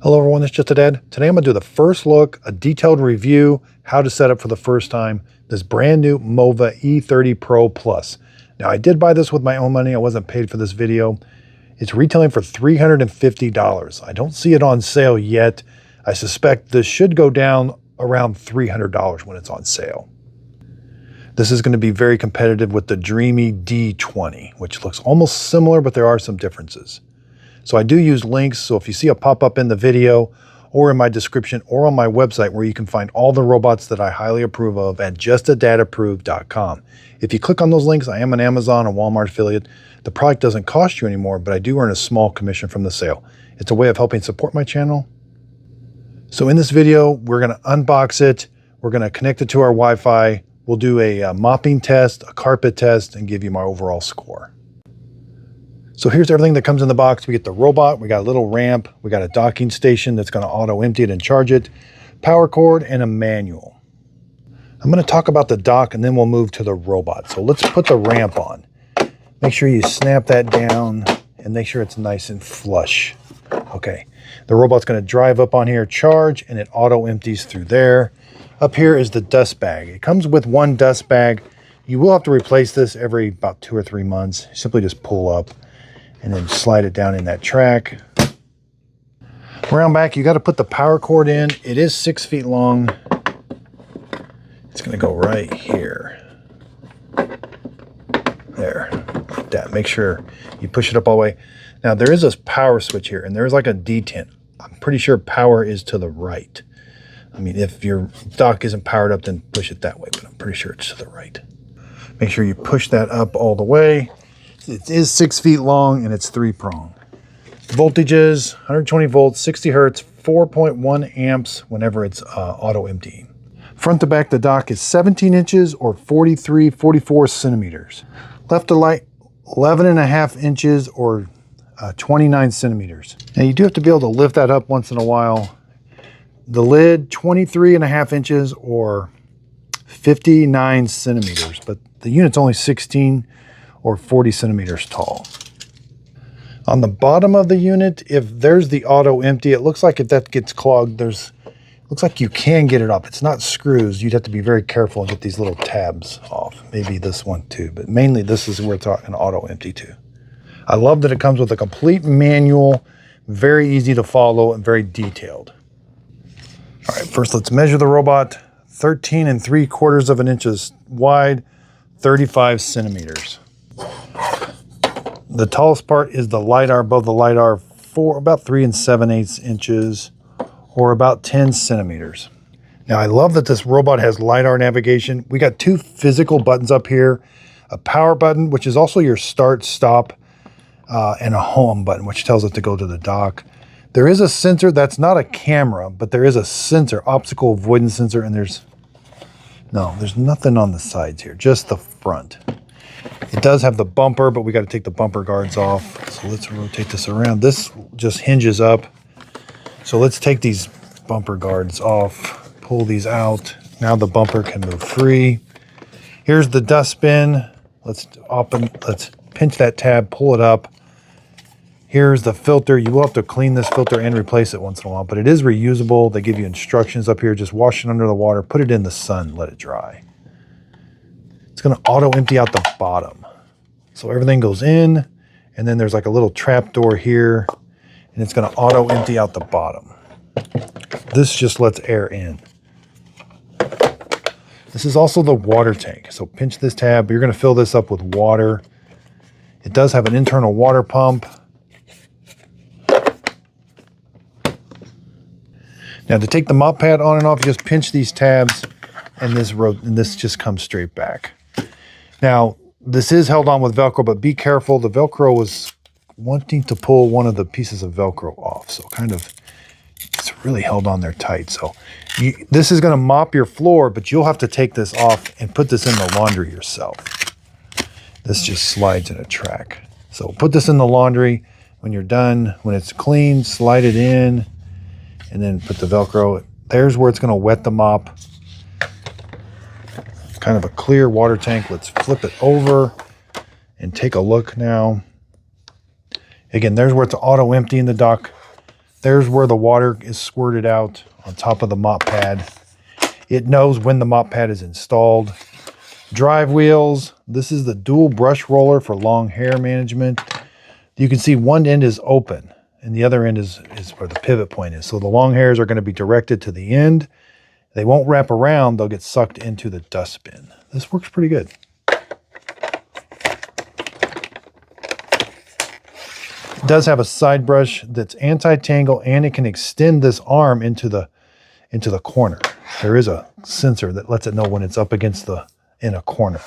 Hello everyone, it's Just a Dad. Today I'm going to do the first look, a detailed review, how to set up for the first time this brand new MOVA E30 Pro Plus. Now I did buy this with my own money, I wasn't paid for this video. It's retailing for $350. I don't see it on sale yet. I suspect this should go down around $300 when it's on sale. This is going to be very competitive with the Dreame D20, which looks almost similar, but there are some differences. So I do use links, so if you see a pop-up in the video or in my description or on my website where you can find all the robots that I highly approve of at justadadapproved.com. If you click on those links, I am an Amazon and Walmart affiliate. The product doesn't cost you anymore, but I do earn a small commission from the sale. It's a way of helping support my channel. So in this video, we're going to unbox it. We're going to connect it to our Wi-Fi. We'll do a mopping test, a carpet test, and give you my overall score. So here's everything that comes in the box. We get the robot, we got a little ramp, we got a docking station that's going to auto empty it and charge it, power cord, and a manual. I'm going to talk about the dock and then we'll move to the robot. So let's put the ramp on. Make sure you snap that down and make sure it's nice and flush. Okay, the robot's going to drive up on here, charge, and it auto empties through there. Up here is the dust bag. It comes with one dust bag. You will have to replace this every about 2 or 3 months. Simply just pull up and then slide it down in that track. Around back, you got to put the power cord in. It is 6 feet long. It's going to go right here. There, like that. Make sure you push it up all the way. Now, there is a power switch here, and there's like a detent. I'm pretty sure power is to the right. I mean, if your dock isn't powered up, then push it that way, but I'm pretty sure it's to the right. Make sure you push that up all the way. It is 6 feet long and it's 3-prong. Voltages, 120 volts, 60 hertz, 4.1 amps whenever it's auto emptying. Front to back, the dock is 17 inches or 44 centimeters. Left to right, 11.5 inches or 29 centimeters. Now you do have to be able to lift that up once in a while. The lid, 23.5 inches or 59 centimeters, but the unit's only 16 or 40 centimeters tall. On the bottom of the unit, if there's the auto empty, it looks like if that gets clogged, looks like you can get it up. It's not screws. You'd have to be very careful and get these little tabs off. Maybe this one too, but mainly this is where it's an auto empty to. I love that it comes with a complete manual, very easy to follow and very detailed. All right, first let's measure the robot. 13.75 inches wide, 35 centimeters. The tallest part is the LiDAR, above the LiDAR, for about 3 7/8 inches or about 10 centimeters. Now I love that this robot has LiDAR navigation. We got 2 physical buttons up here, a power button, which is also your start, stop, and a home button, which tells it to go to the dock. There is a sensor that's not a camera, but there is a sensor, optical avoidance sensor, and there's nothing on the sides here, just the front. It does have the bumper, but we got to take the bumper guards off. So let's rotate this around. This just hinges up. So let's take these bumper guards off, pull these out. Now the bumper can move free. Here's the dustbin. Let's pinch that tab, pull it up. Here's the filter. You will have to clean this filter and replace it once in a while, but it is reusable. They give you instructions up here. Just wash it under the water, put it in the sun, let it dry. It's going to auto empty out the bottom. So everything goes in, and then there's like a little trap door here, and it's going to auto empty out the bottom. This just lets air in. This is also the water tank. So pinch this tab. You're going to fill this up with water. It does have an internal water pump. Now to take the mop pad on and off, you just pinch these tabs and this just comes straight back. Now, this is held on with Velcro, but be careful. The Velcro was wanting to pull one of the pieces of Velcro off. So it's really held on there tight. So this is going to mop your floor, but you'll have to take this off and put this in the laundry yourself. This just slides in a track. So put this in the laundry. When you're done, when it's clean, slide it in and then put the Velcro. There's where it's going to wet the mop. Kind of a clear water tank. Let's flip it over and take a look now. Again, there's where it's auto emptying the dock. There's where the water is squirted out on top of the mop pad. It knows when the mop pad is installed. Drive wheels. This is the dual brush roller for long hair management. You can see one end is open and the other end is where the pivot point is. So the long hairs are going to be directed to the end. They won't wrap around. They'll get sucked into the dustbin. This works pretty good. It does have a side brush that's anti-tangle, and it can extend this arm into the corner. There is a sensor that lets it know when it's up against in a corner.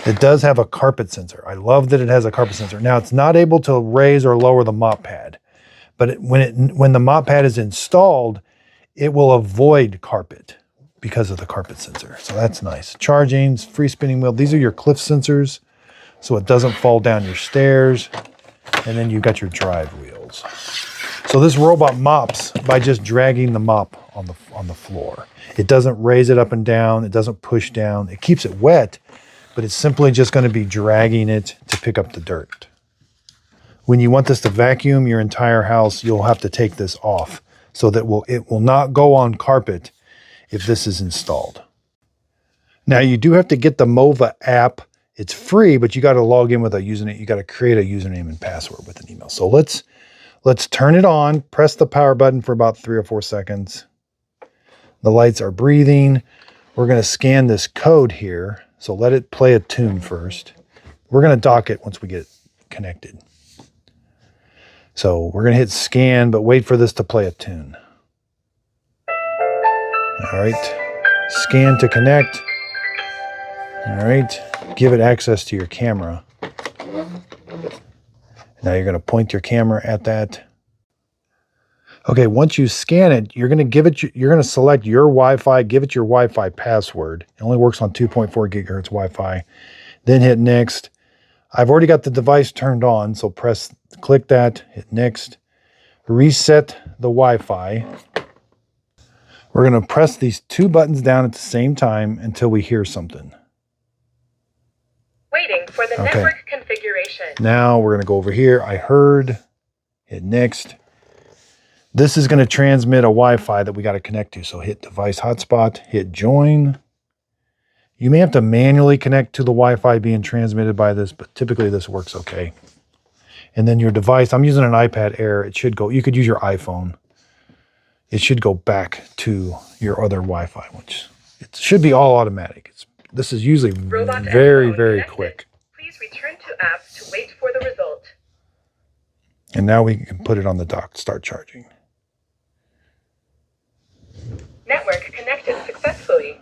It does have a carpet sensor. I love that it has a carpet sensor. Now, it's not able to raise or lower the mop pad, but when the mop pad is installed, it will avoid carpet because of the carpet sensor. So that's nice. Charging, free spinning wheel. These are your cliff sensors, so it doesn't fall down your stairs. And then you've got your drive wheels. So this robot mops by just dragging the mop on the floor. It doesn't raise it up and down. It doesn't push down. It keeps it wet, but it's simply just going to be dragging it to pick up the dirt. When you want this to vacuum your entire house, you'll have to take this off so that it will not go on carpet if this is installed. Now, you do have to get the MOVA app. It's free, but you got to log in with a username. You got to create a username and password with an email. So let's turn it on, press the power button for about 3 or 4 seconds. The lights are breathing. We're going to scan this code here. So let it play a tune first. We're going to dock it once we get it connected. So we're going to hit scan, but wait for this to play a tune. All right. Scan to connect. All right. Give it access to your camera. Now you're going to point your camera at that. Okay, once you scan it, you're going to select your Wi-Fi, give it your Wi-Fi password. It only works on 2.4 gigahertz Wi-Fi. Then hit next. I've already got the device turned on, so click that, hit next. Reset the Wi-Fi. We're going to press these 2 buttons down at the same time until we hear something. Waiting for the network configuration. Now we're going to go over here. I heard. Hit next. This is going to transmit a Wi-Fi that we got to connect to. So hit device hotspot, hit join. You may have to manually connect to the Wi-Fi being transmitted by this, but typically this works okay. And then your device, I'm using an iPad Air. It should go, you could use your iPhone. It should go back to your other Wi-Fi, which it should be all automatic. This is usually very quick. Please return to app to wait for the result. And now we can put it on the dock, start charging. Network connected successfully.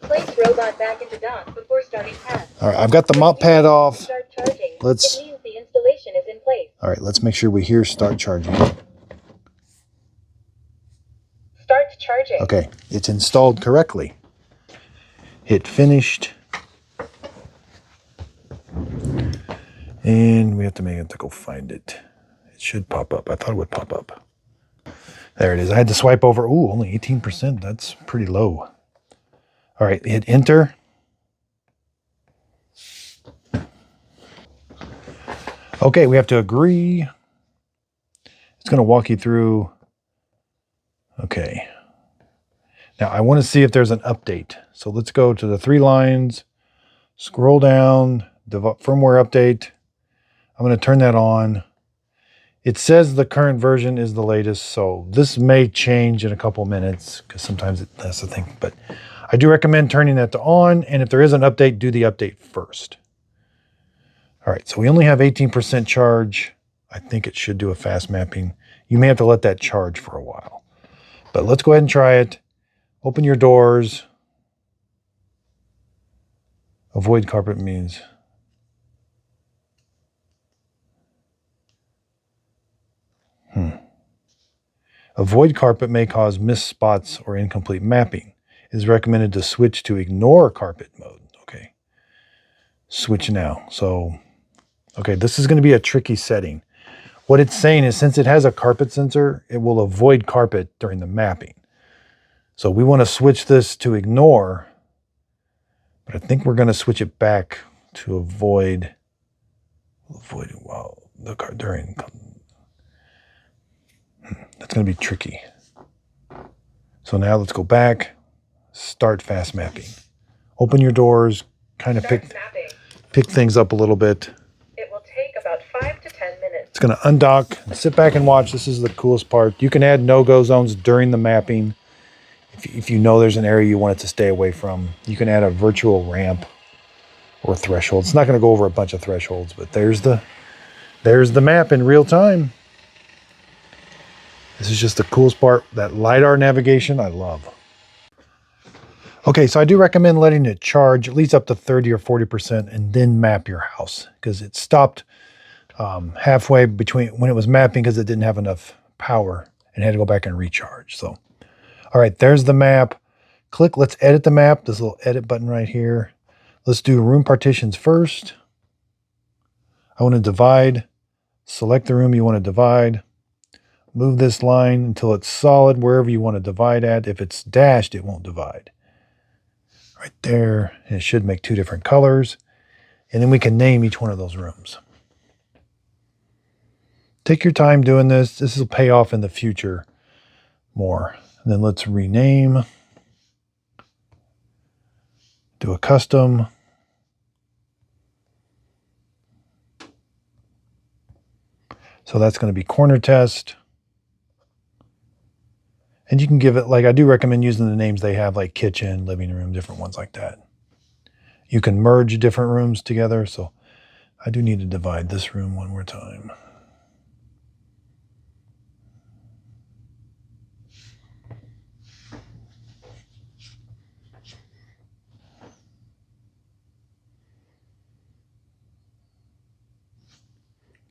Place robot back into dock before starting task. All right, I've got the mop pad off. Start charging. It means the installation is in place. All right, let's make sure we hear start charging. Start charging. Okay, it's installed correctly. Hit finished. And we have to make it to go find it. It should pop up. I thought it would pop up. There it is. I had to swipe over. Ooh, only 18%. That's pretty low. All right, hit enter. Okay, we have to agree. It's going to walk you through. Okay. Now, I want to see if there's an update. So let's go to the 3 lines, scroll down, firmware update. I'm going to turn that on. It says the current version is the latest, so this may change in a couple minutes because sometimes that's the thing. But I do recommend turning that to on, and if there is an update, do the update first. All right, so we only have 18% charge. I think it should do a fast mapping. You may have to let that charge for a while. But let's go ahead and try it. Open your doors. Avoid carpet means. Avoid carpet may cause missed spots or incomplete mapping. It is recommended to switch to ignore carpet mode. Okay. Switch now. So, okay, this is going to be a tricky setting. What it's saying is since it has a carpet sensor, it will avoid carpet during the mapping. So we want to switch this to ignore, but I think we're going to switch it back to avoid during. That's going to be tricky. So now let's go back, start fast mapping. Open your doors, kind of pick things up a little bit. It will take about 5 to 10 minutes. It's going to undock and sit back and watch. This is the coolest part. You can add no-go zones during the mapping. If you know there's an area you want it to stay away from, you can add a virtual ramp or threshold. It's not going to go over a bunch of thresholds, but there's the map in real time. This is just the coolest part. That LiDAR navigation, I love. Okay, so I do recommend letting it charge at least up to 30 or 40% and then map your house, because it stopped halfway between when it was mapping because it didn't have enough power and had to go back and recharge. So, all right, there's the map. Click, let's edit the map. This little edit button right here. Let's do room partitions first. I want to divide. Select the room you want to divide. Move this line until it's solid wherever you want to divide at. If it's dashed, it won't divide. Right there. And it should make 2 different colors. And then we can name each one of those rooms. Take your time doing this. This will pay off in the future more. And then let's rename. Do a custom. So that's going to be corner test. And you can give it, like, I do recommend using the names they have, like kitchen, living room, different ones like that. You can merge different rooms together. So I do need to divide this room one more time.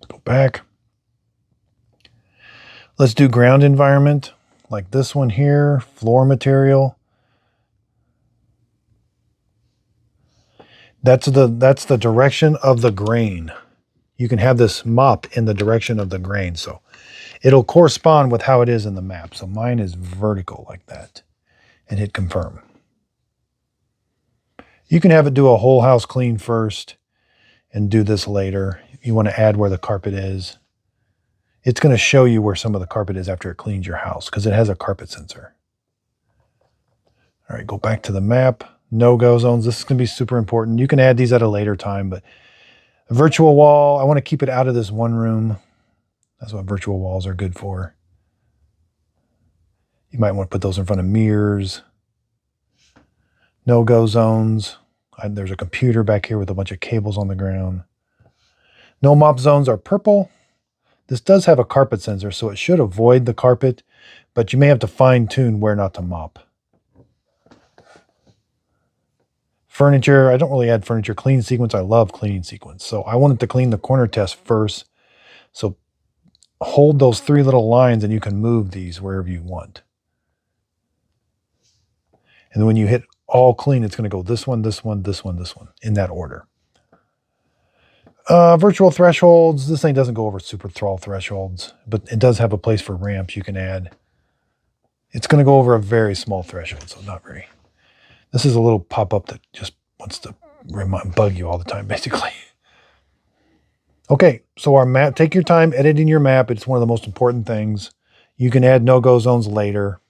Go back. Let's do ground environment, like this one here, floor material. That's the direction of the grain. You can have this mop in the direction of the grain, so it'll correspond with how it is in the map. So mine is vertical like that, and hit confirm. You can have it do a whole house clean first and do this later. You want to add where the carpet is. It's going to show you where some of the carpet is after it cleans your house because it has a carpet sensor. All right, go back to the map. No-go zones. This is going to be super important. You can add these at a later time, but a virtual wall, I want to keep it out of this one room. That's what virtual walls are good for. You might want to put those in front of mirrors. No-go zones. There's a computer back here with a bunch of cables on the ground. No-mop zones are purple. This does have a carpet sensor, so it should avoid the carpet, but you may have to fine-tune where not to mop. Furniture, I don't really add furniture. Clean sequence, I love cleaning sequence. So I wanted to clean the corner test first. So hold those 3 little lines and you can move these wherever you want. And then when you hit all clean, it's going to go this one, this one, this one, this one, in that order. Virtual thresholds. This thing doesn't go over super tall thresholds, but it does have a place for ramps you can add. It's going to go over a very small threshold, so not very. This is a little pop-up that just wants to bug you all the time, basically. Okay, so our map, take your time editing your map. It's one of the most important things. You can add no-go zones later.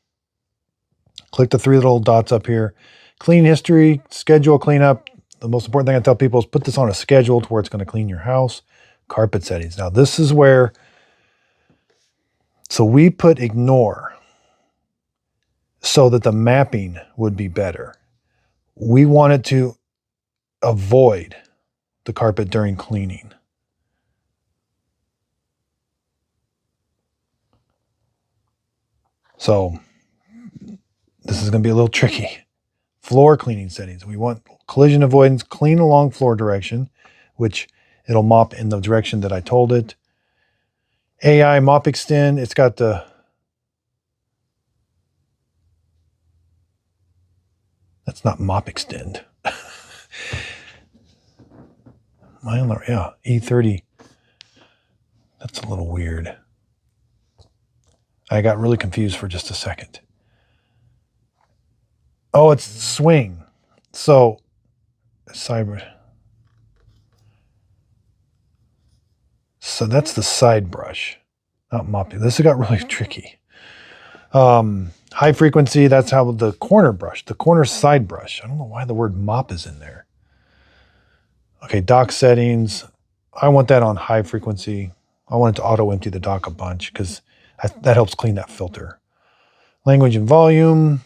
Click the 3 little dots up here. Clean history, schedule cleanup. The most important thing I tell people is put this on a schedule to where it's going to clean your house. Carpet settings. Now this is where, so we put ignore so that the mapping would be better. We wanted to avoid the carpet during cleaning. So this is going to be a little tricky. Floor cleaning settings. We want collision avoidance, clean along floor direction, which it'll mop in the direction that I told it. AI mop extend. It's got the that's not mop extend. Yeah, E30. That's a little weird. I got really confused for just a second. Oh, it's swing. So, cyber. So that's the side brush, not mopping. This got really tricky. High frequency, that's how the corner brush, the corner side brush. I don't know why the word mop is in there. Okay, dock settings. I want that on high frequency. I want it to auto empty the dock a bunch because that helps clean that filter. Language and volume.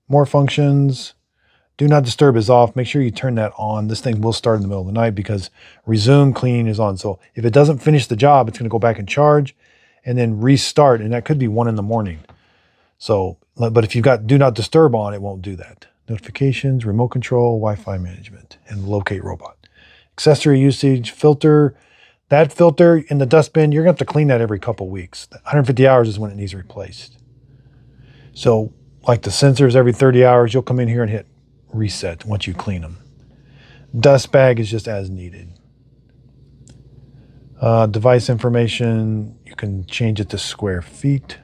More functions. Do not disturb is off. Make sure you turn that on. This thing will start in the middle of the night because resume cleaning is on. So if it doesn't finish the job, it's going to go back and charge and then restart. And that could be 1 in the morning. So, but if you've got do not disturb on, it won't do that. Notifications, remote control, Wi-Fi management, and locate robot. Accessory usage, filter. That filter in the dustbin, you're going to have to clean that every couple weeks. 150 hours is when it needs replaced. So like the sensors, every 30 hours, you'll come in here and hit reset once you clean them. Dust bag is just as needed. Device information, you can change it to square feet.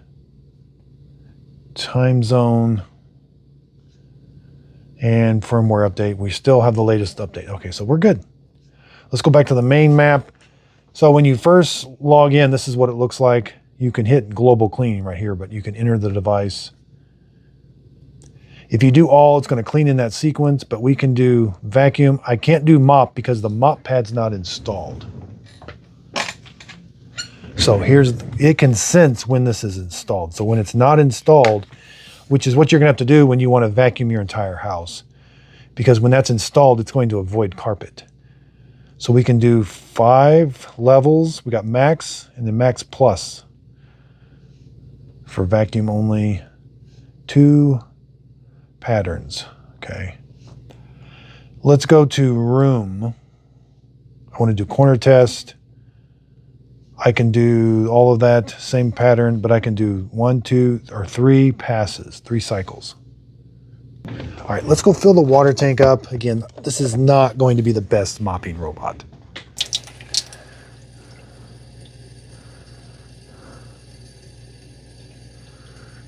Time zone. And firmware update. We still have the latest update. Okay, so we're good. Let's go back to the main map. So when you first log in, this is what it looks like. You can hit global cleaning right here, but you can enter the device. If you do all, it's going to clean in that sequence, but we can do vacuum. I can't do mop because the mop pad's not installed. So it can sense when this is installed. So when it's not installed, which is what you're going to have to do when you want to vacuum your entire house, because when that's installed, it's going to avoid carpet. So we can do 5 levels. We got max and then max plus for vacuum only. 2 patterns. Okay. Let's go to room. I want to do corner test. I can do all of that same pattern, but I can do 1, 2, or 3 passes, 3 cycles. All right, let's go fill the water tank up. Again, this is not going to be the best mopping robot.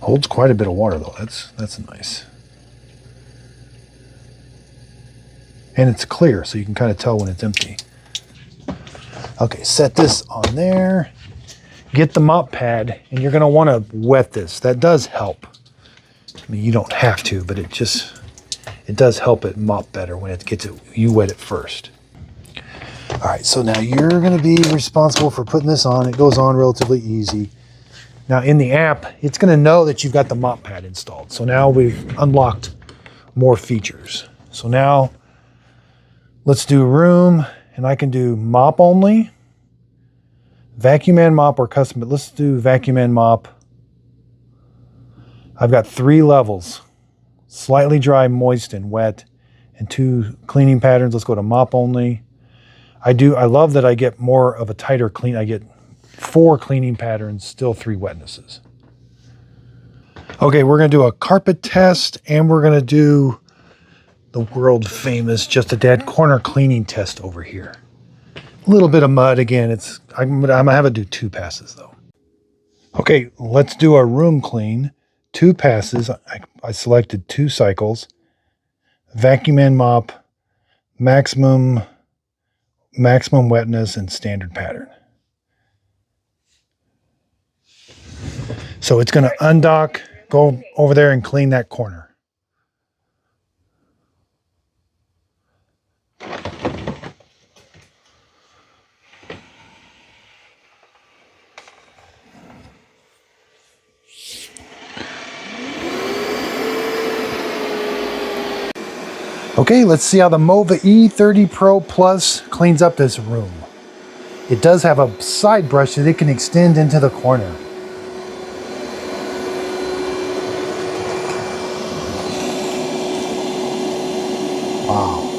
Holds quite a bit of water though. That's nice. And it's clear, so you can kind of tell when it's empty. Okay, set this on there. Get the mop pad, and you're going to want to wet this. That does help. I mean, you don't have to, but it does help it mop better when it gets it. You wet it first. All right, so now you're going to be responsible for putting this on. It goes on relatively easy. Now in the app, it's going to know that you've got the mop pad installed. So now we've unlocked more features. So now let's do room. And I can do mop only, vacuum and mop, or custom, but let's do vacuum and mop. I've got 3 levels, slightly dry, moist, and wet, and 2 cleaning patterns. Let's go to mop only. I love that I get more of a tighter clean. I get 4 cleaning patterns, still 3 wetnesses. Okay, we're gonna do a carpet test, and we're gonna do the world famous just a dead corner cleaning test over here. A little bit of mud again. I'm gonna have it do 2 passes though. Okay, let's do a room clean. 2 passes. I selected 2 cycles. Vacuum and mop, maximum wetness, and standard pattern. So it's gonna undock, go over there and clean that corner. Okay, let's see how the MOVA E30 Pro Plus cleans up this room. It does have a side brush that it can extend into the corner. Wow.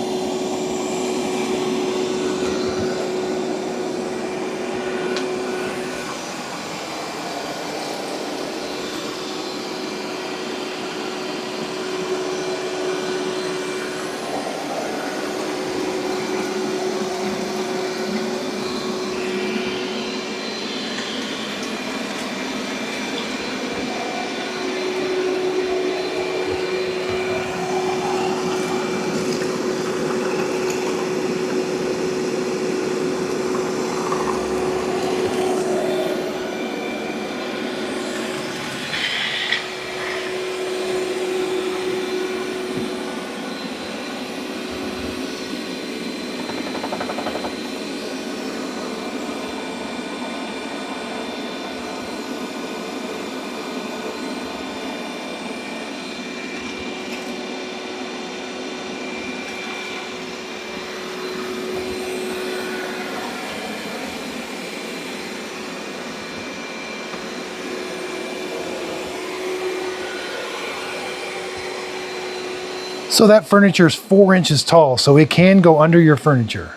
So that furniture is 4 inches tall, so it can go under your furniture.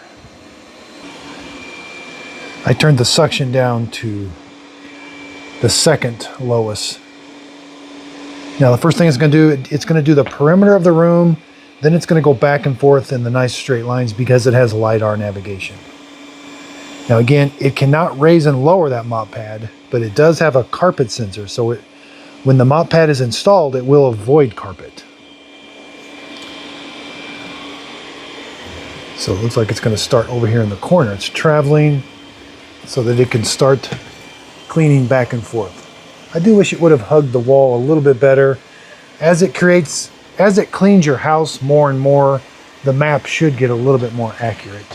I turned the suction down to the second lowest. Now the first thing it's going to do, it's going to do the perimeter of the room, then it's going to go back and forth in the nice straight lines because it has LiDAR navigation. Now again, it cannot raise and lower that mop pad, but it does have a carpet sensor, so when the mop pad is installed, it will avoid carpet. So it looks like it's going to start over here in the corner. It's traveling so that it can start cleaning back and forth. I do wish it would have hugged the wall a little bit better. As it cleans your house more and more, the map should get a little bit more accurate.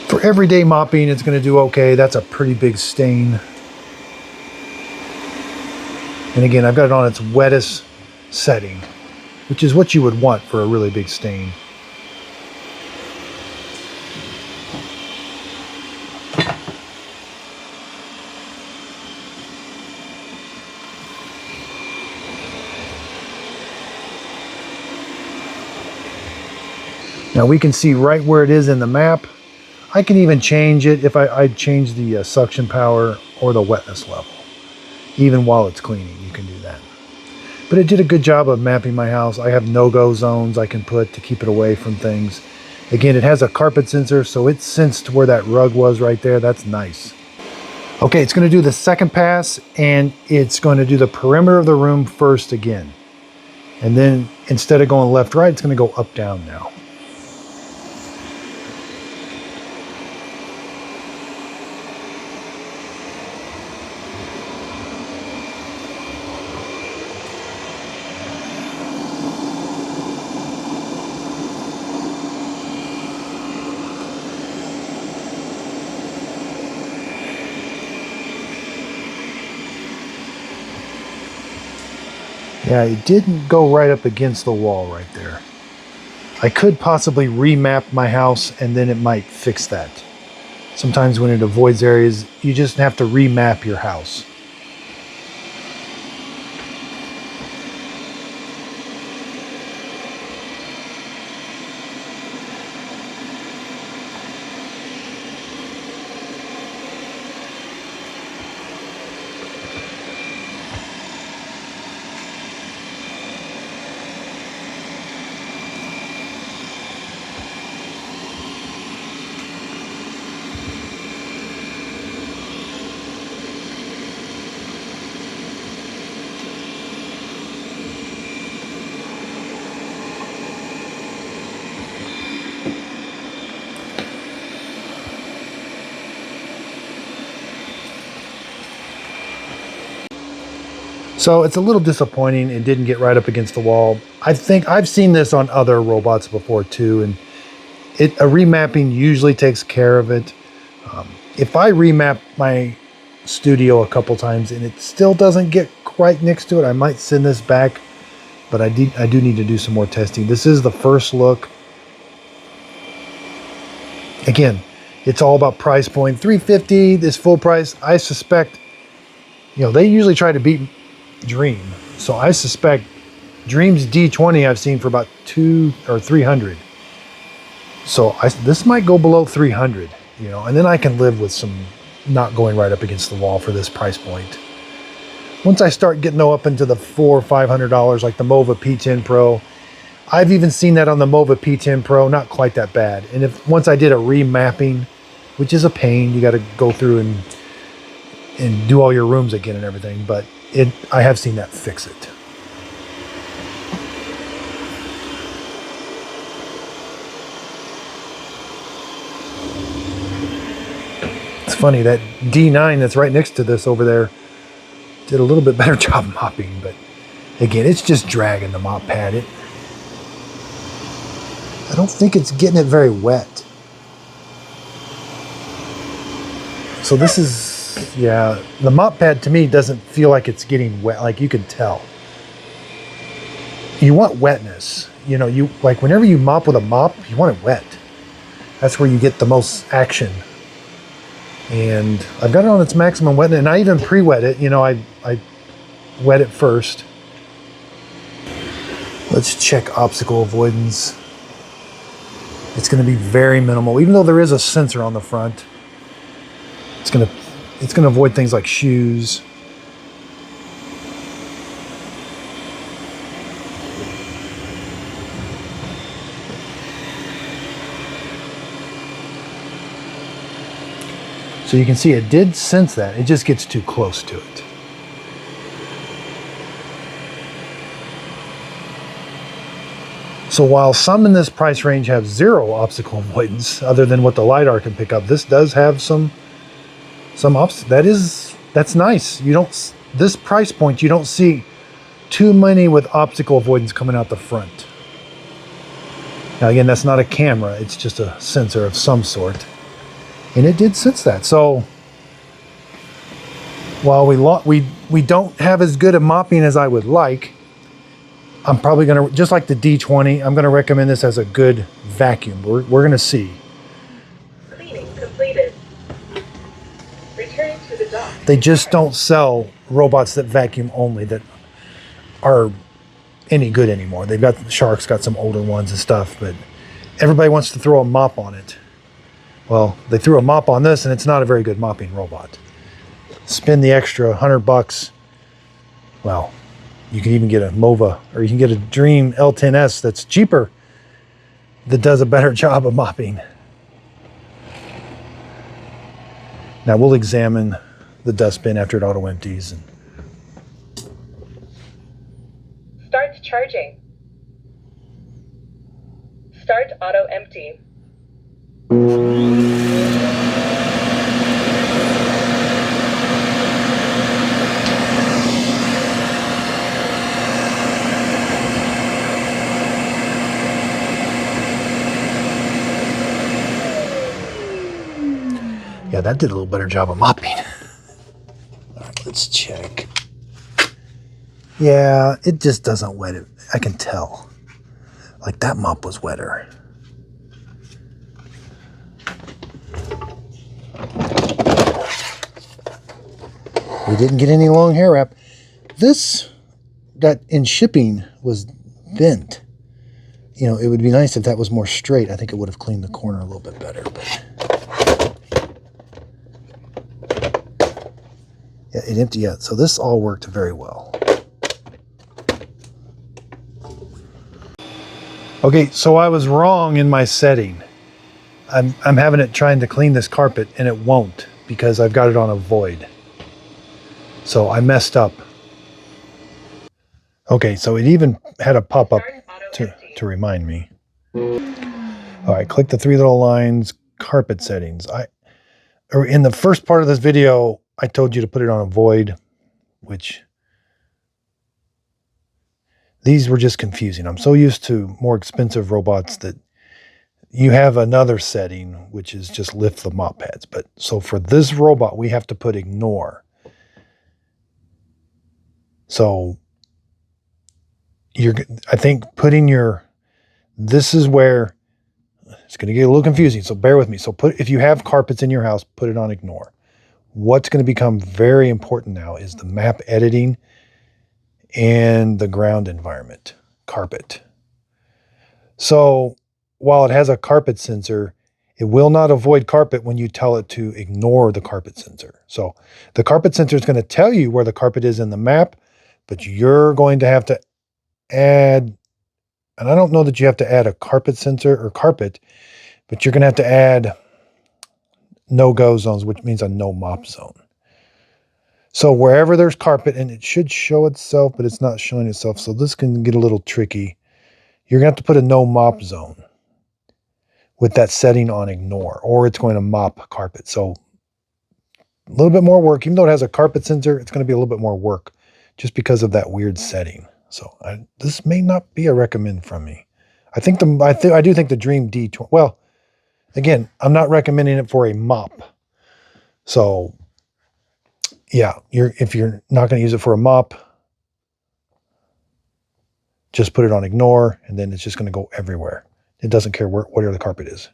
For everyday mopping, it's going to do okay. That's a pretty big stain. And again, I've got it on its wettest setting, which is what you would want for a really big stain. Now we can see right where it is in the map. I can even change it if I change the suction power or the wetness level. Even while it's cleaning, you can do that. But it did a good job of mapping my house. I have no-go zones I can put to keep it away from things. Again, it has a carpet sensor, so it sensed where that rug was right there. That's nice. Okay, it's going to do the second pass, and it's going to do the perimeter of the room first again. And then instead of going left-right, it's going to go up-down now. Yeah, it didn't go right up against the wall right there. I could possibly remap my house and then it might fix that. Sometimes when it avoids areas, you just have to remap your house. So it's a little disappointing it didn't get right up against the wall. I think I've seen this on other robots before too, and a remapping usually takes care of it. If I remap my studio a couple times and it still doesn't get right next to it, I might send this back, but I do need to do some more testing. This is the first look. Again, it's all about price point. $350 is full price. I suspect, they usually try to beat Dreame. So I suspect Dreame's D20 I've seen for about $200 or $300. So this might go below $300, and then I can live with some not going right up against the wall for this price point. Once I start getting up into the $400 or $500, like the MOVA P10 Pro, I've even seen that on the MOVA P10 Pro, not quite that bad. And once I did a remapping, which is a pain, you got to go through and do all your rooms again and everything, but I have seen that fix it. It's funny, that D9 that's right next to this over there did a little bit better job mopping, but again, it's just dragging the mop pad. I don't think it's getting it very wet. So this is, yeah, the mop pad to me doesn't feel like it's getting wet, like you can tell. You want wetness. You know, you like whenever you mop with a mop, you want it wet. That's where you get the most action. And I've got it on its maximum wetness, and I even pre-wet it. You know, I wet it first. Let's check obstacle avoidance. It's going to be very minimal, even though there is a sensor on the front. It's going to avoid things like shoes. So you can see it did sense that. It just gets too close to it. So while some in this price range have zero obstacle avoidance, other than what the LiDAR can pick up, this does have some obstacles. That's nice. You don't, this price point, you don't see too many with obstacle avoidance coming out the front. Now again, that's not a camera, it's just a sensor of some sort. And it did sense that. So while we don't have as good a mopping as I would like, I'm probably going to, just like the D20, I'm going to recommend this as a good vacuum. We're going to see. Cleaning completed. Returning to the dock. They just don't sell robots that vacuum only that are any good anymore. They've got, Shark's got some older ones and stuff, but everybody wants to throw a mop on it. Well, they threw a mop on this and it's not a very good mopping robot. Spend the extra $100. Well, you can even get a MOVA, or you can get a Dreame L10S that's cheaper, that does a better job of mopping. Now we'll examine the dustbin after it auto empties. Start charging. Start auto empty. Yeah, that did a little better job of mopping. All right, let's check. Yeah, it just doesn't wet it. I can tell. Like that mop was wetter. We didn't get any long hair wrap. This got in shipping was bent. You know, it would be nice if that was more straight. I think it would have cleaned the corner a little bit better, but yeah, it emptied. Yeah, so this all worked very well. Okay, so I was wrong in my setting. I'm having it trying to clean this carpet and it won't because I've got it on a void. So I messed up. Okay, so it even had a pop-up to remind me. All right, click the three little lines, carpet settings. Or in the first part of this video, I told you to put it on a void, which these were just confusing. I'm so used to more expensive robots that you have another setting, which is just lift the mop pads. But so for this robot, we have to put ignore. So I think putting this is where it's going to get a little confusing. So bear with me. So if you have carpets in your house, put it on ignore. What's going to become very important now is the map editing and the ground environment, carpet. So while it has a carpet sensor, it will not avoid carpet when you tell it to ignore the carpet sensor. So the carpet sensor is going to tell you where the carpet is in the map, but you're going to have to add, and I don't know that you have to add a carpet sensor or carpet, but you're going to have to add no-go zones, which means a no-mop zone. So wherever there's carpet, and it should show itself, but it's not showing itself, so this can get a little tricky. You're going to have to put a no-mop zone with that setting on ignore, or it's going to mop carpet. So a little bit more work. Even though it has a carpet sensor, it's going to be a little bit more work just because of that weird setting. So this may not be a recommend from me. I do think the Dreame D20. Well, again, I'm not recommending it for a mop. So, yeah, if you're not going to use it for a mop, just put it on ignore, and then it's just going to go everywhere. It doesn't care where the carpet is.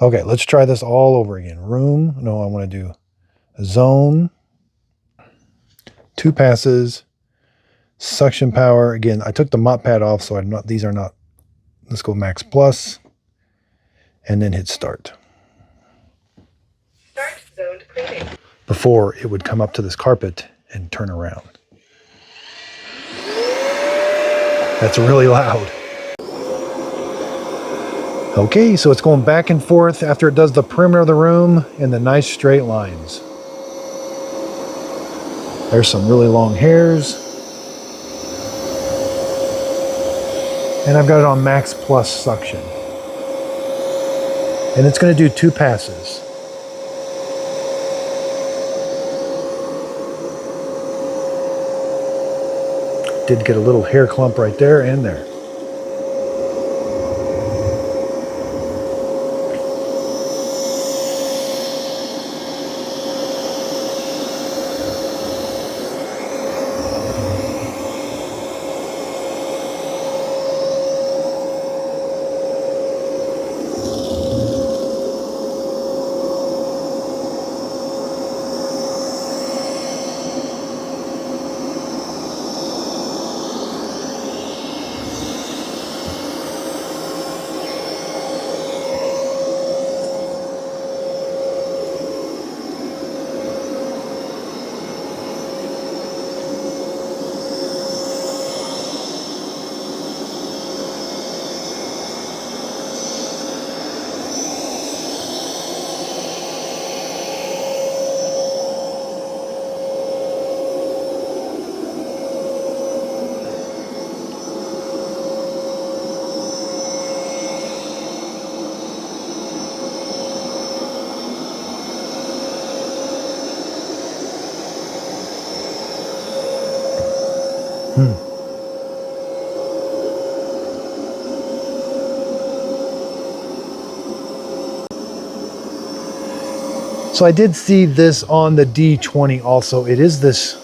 Okay, let's try this all over again. Room. No, I want to do a zone. 2 passes. Suction power. Again, I took the mop pad off, so these are not. Let's go max plus. And then hit start. Start zoned cleaning. Before it would come up to this carpet and turn around. That's really loud. Okay, so it's going back and forth after it does the perimeter of the room in the nice straight lines. There's some really long hairs. And I've got it on max plus suction. And it's going to do 2 passes. Did get a little hair clump right there and there. So I did see this on the D20 also. It is this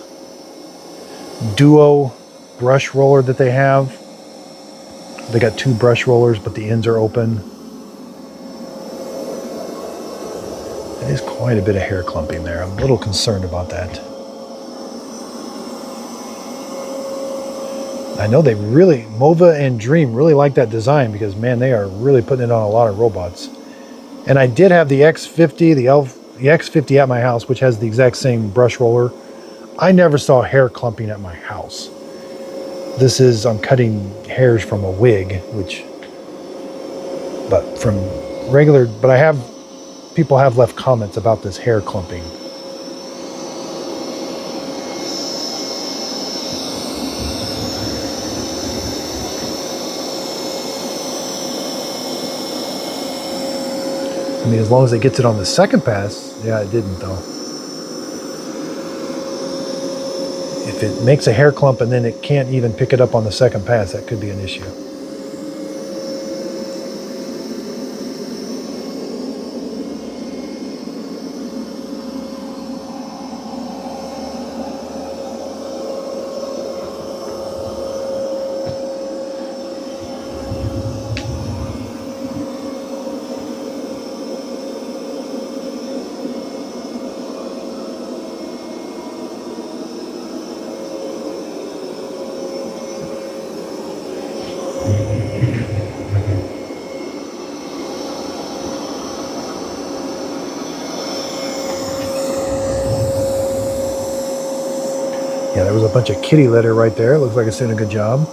duo brush roller that they have. They got 2 brush rollers, but the ends are open. It is quite a bit of hair clumping there. I'm a little concerned about that. I know they really, MOVA and Dreame really like that design because, man, they are really putting it on a lot of robots. And I did have the X50, the X50 at my house, which has the exact same brush roller. I never saw hair clumping at my house. This is, I'm cutting hairs from a wig, but people have left comments about this hair clumping. I mean, as long as it gets it on the second pass. Yeah, it didn't though. If it makes a hair clump and then it can't even pick it up on the second pass, that could be an issue. Yeah, there was a bunch of kitty litter right there. Looks like it's doing a good job.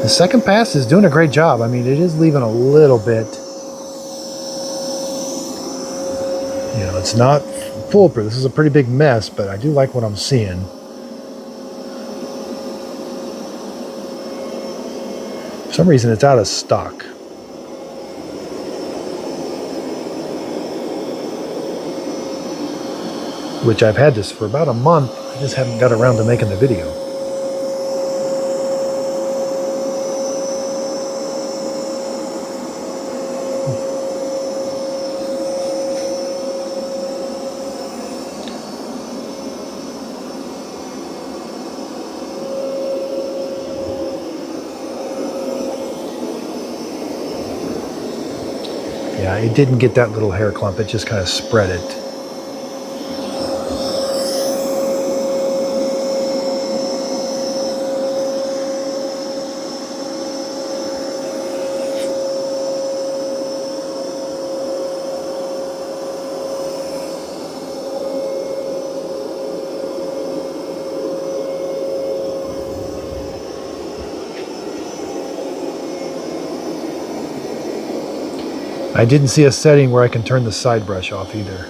The second pass is doing a great job. I mean, it is leaving a little bit. You know, it's not foolproof. This is a pretty big mess, but I do like what I'm seeing. For some reason, it's out of stock. Which I've had this for about a month. I just haven't got around to making the video. Yeah, it didn't get that little hair clump. It just kind of spread it. I didn't see a setting where I can turn the side brush off either.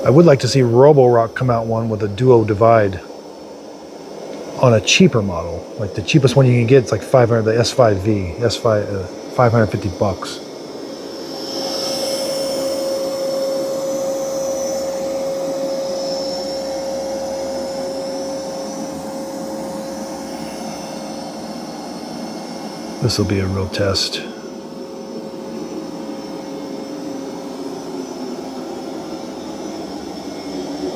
I would like to see Roborock come out one with a duo divide on a cheaper model. Like the cheapest one you can get, it's like 500, the S5V, S5, 550 bucks. This will be a real test.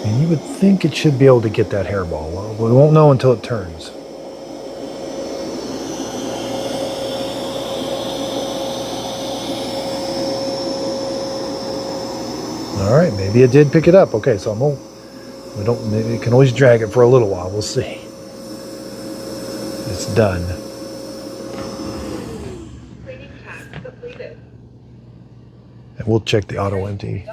And you would think it should be able to get that hairball. Well, we won't know until it turns. All right, maybe it did pick it up. Okay, so maybe we can always drag it for a little while. We'll see. It's done. Cleaning task completed. And we'll check the auto empty.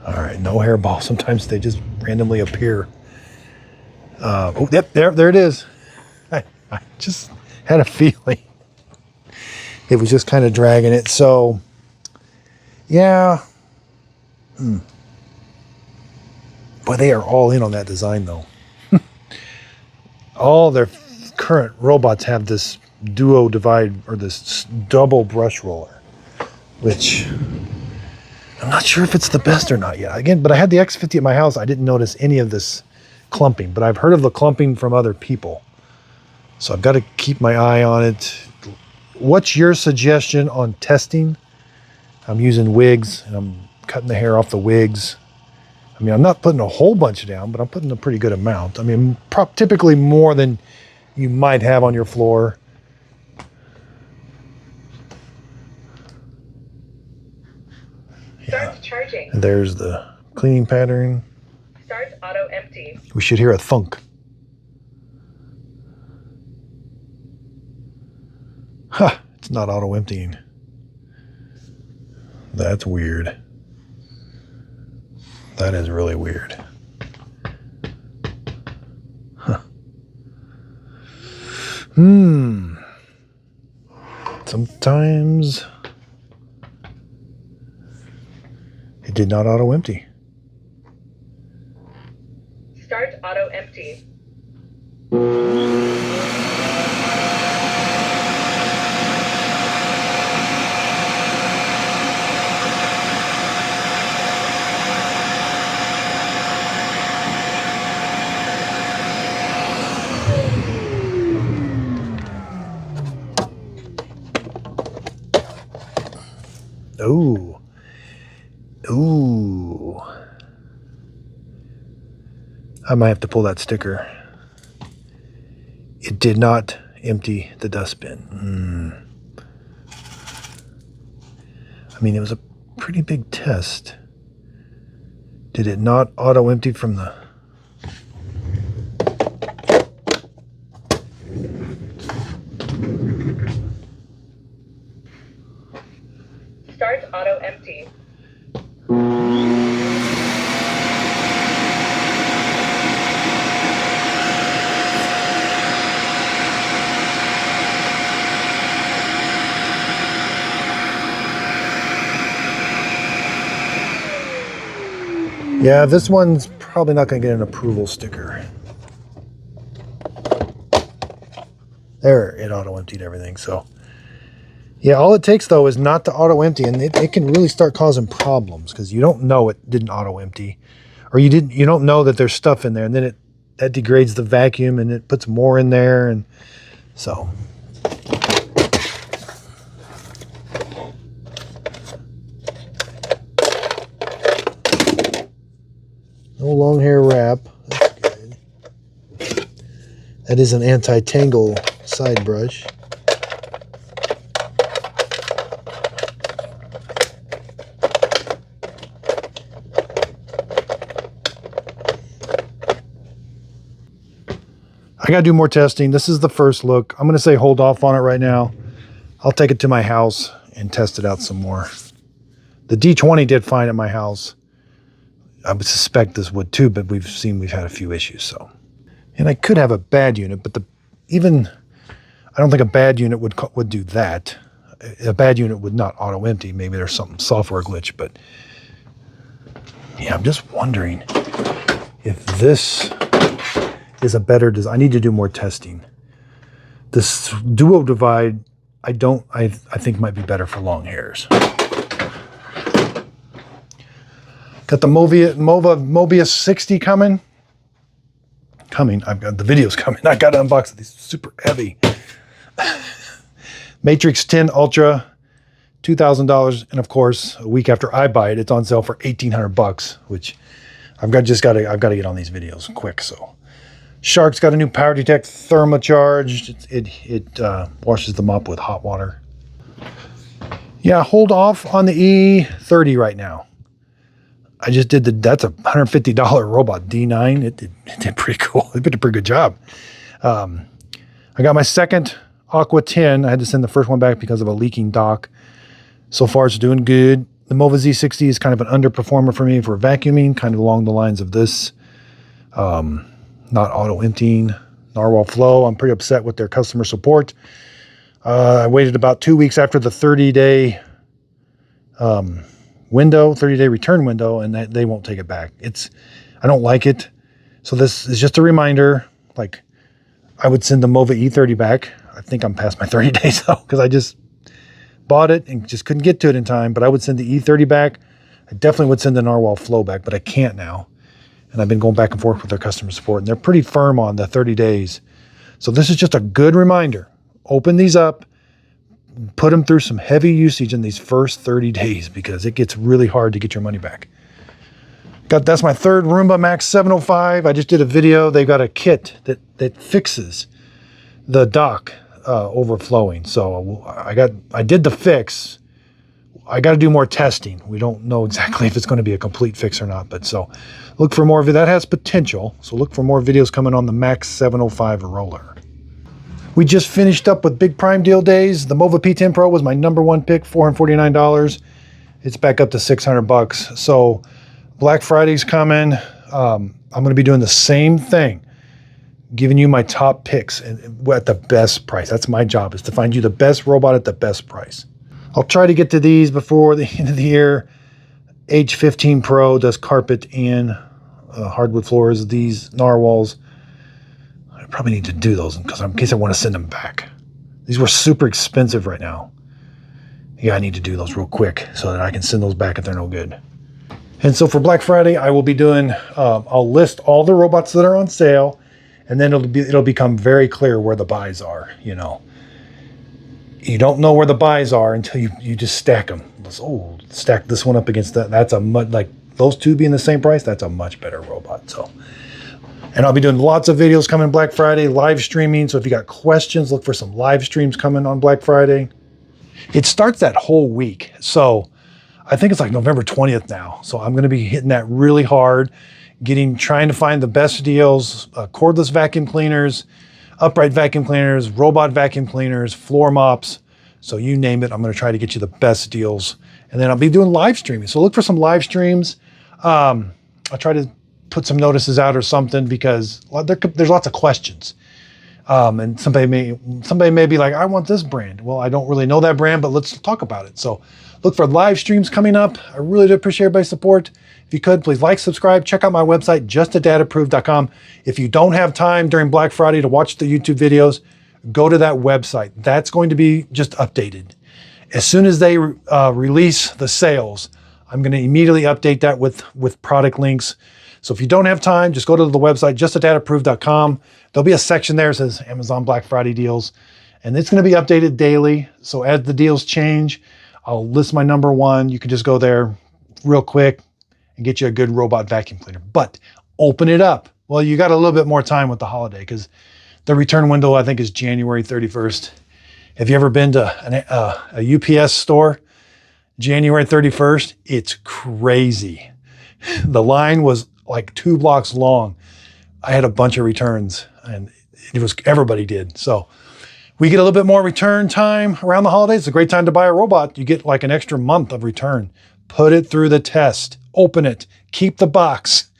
All right, no hairball. Sometimes they just randomly appear. Oh, yep, there it is. I just had a feeling it was just kind of dragging it. So, yeah. Boy, they are all in on that design, though. All their current robots have this duo divide or this double brush roller, which I'm not sure if it's the best or not yet. Again, but I had the X50 at my house. I didn't notice any of this clumping, but I've heard of the clumping from other people. So I've got to keep my eye on it. What's your suggestion on testing? I'm using wigs and I'm cutting the hair off the wigs. I mean, I'm not putting a whole bunch down, but I'm putting a pretty good amount. I mean, typically more than you might have on your floor. Starts charging. And there's the cleaning pattern. Starts auto empty. We should hear a thunk. Ha! It's not auto emptying. That's weird. That is really weird. Huh. Sometimes it did not auto empty. Start auto empty. Ooh. Ooh. I might have to pull that sticker. It did not empty the dustbin. I mean, it was a pretty big test. Did it not auto empty from the... Start auto empty. Yeah, this one's probably not going to get an approval sticker. There, it auto-emptied everything. So, yeah, all it takes, though, is not to auto-empty, and it can really start causing problems because you don't know it didn't auto-empty, or you don't know that there's stuff in there, and then that degrades the vacuum, and it puts more in there, and so. No long hair wrap. That's good. That is an anti-tangle side brush. I gotta do more testing. This is the first look. I'm gonna say hold off on it right now. I'll take it to my house and test it out some more. The D20 did fine at my house. I would suspect this would too, but we've had a few issues. So, and I could have a bad unit, but I don't think a bad unit would do that. A bad unit would not auto empty. Maybe there's some software glitch, but yeah, I'm just wondering if this is a better design. I need to do more testing. This duo divide, I think might be better for long hairs. Got the MOVA 60 coming. I've got the videos coming. I got to unbox it. These are super heavy. Matrix 10 Ultra, $2,000, and of course, a week after I buy it, it's on sale for $1,800, which I've got to get on these videos quick. So, Shark's got a new Power Detect thermocharged. It washes the mop with hot water. Yeah, hold off on the E30 right now. I just did that's a $150 robot D9. It did pretty cool. It did a pretty good job. I got my second Aqua 10. I had to send the first one back because of a leaking dock. So far, it's doing good. The MOVA Z60 is kind of an underperformer for me for vacuuming, kind of along the lines of this. Not auto-emptying. Narwhal Flow, I'm pretty upset with their customer support. I waited about 2 weeks after the 30-day 30-day return window, and they won't take it back. I don't like it. So this is just a reminder, like I would send the MOVA E30 back. I think I'm past my 30 days though, because I just bought it and just couldn't get to it in time, but I would send the E30 back. I definitely would send the Narwhal Flow back, but I can't now. And I've been going back and forth with their customer support, and they're pretty firm on the 30 days. So this is just a good reminder. Open these up, put them through some heavy usage in these first 30 days because it gets really hard to get your money back. That's my third Roomba Max 705. I just did a video. They've got a kit that fixes the dock overflowing. So I did the fix. I got to do more testing. We don't know exactly if it's going to be a complete fix or not, but so look for more of it. That has potential. So look for more videos coming on the Max 705 roller. We just finished up with big prime deal days. The MOVA P10 Pro was my #1 pick, $449. It's back up to $600. So Black Friday's coming. I'm going to be doing the same thing, giving you my top picks at the best price. That's my job, is to find you the best robot at the best price. I'll try to get to these before the end of the year. H15 Pro does carpet and hardwood floors. These narwhals, I probably need to do those in case I want to send them back. These were super expensive right now. Yeah, I need to do those real quick so that I can send those back if they're no good. And so for Black Friday, I will be doing, I'll list all the robots that are on sale, and then it'll become very clear where the buys are, you know. You don't know where the buys are until you just stack them. Stack this one up against that. That's like those two being the same price, that's a much better robot. So, and I'll be doing lots of videos coming Black Friday, live streaming. So if you got questions, look for some live streams coming on Black Friday. It starts that whole week. So I think it's like November 20th now. So I'm going to be hitting that really hard, trying to find the best deals, cordless vacuum cleaners, upright vacuum cleaners, robot vacuum cleaners, floor mops. So you name it, I'm going to try to get you the best deals. And then I'll be doing live streaming. So look for some live streams. I'll try to put some notices out or something because there's lots of questions. And somebody may be like, I want this brand. Well, I don't really know that brand, but let's talk about it. So look for live streams coming up. I really do appreciate everybody's support. If you could, please like, subscribe, check out my website, justadadapproved.com. If you don't have time during Black Friday to watch the YouTube videos, go to that website. That's going to be just updated. As soon as they release the sales, I'm going to immediately update that with product links. So if you don't have time, just go to the website, justadadapproved.com. There'll be a section there that says Amazon Black Friday deals, and it's going to be updated daily. So as the deals change, I'll list my number one. You can just go there real quick and get you a good robot vacuum cleaner. But open it up. Well, you got a little bit more time with the holiday because the return window, I think, is January 31st. Have you ever been to a UPS store? January 31st, it's crazy. The line was like 2 blocks long. I had a bunch of returns and everybody did. So we get a little bit more return time around the holidays. It's a great time to buy a robot. You get like an extra month of return. Put it through the test, open it, keep the box.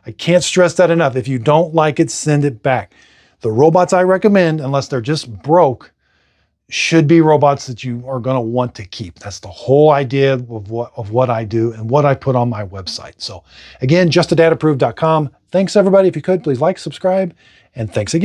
I can't stress that enough. If you don't like it, send it back. The robots I recommend, unless they're just broke, should be robots that you are going to want to keep. That's the whole idea of what I do and what I put on my website. So again, justadadapproved.com. Thanks everybody. If you could, please like, subscribe, and thanks again.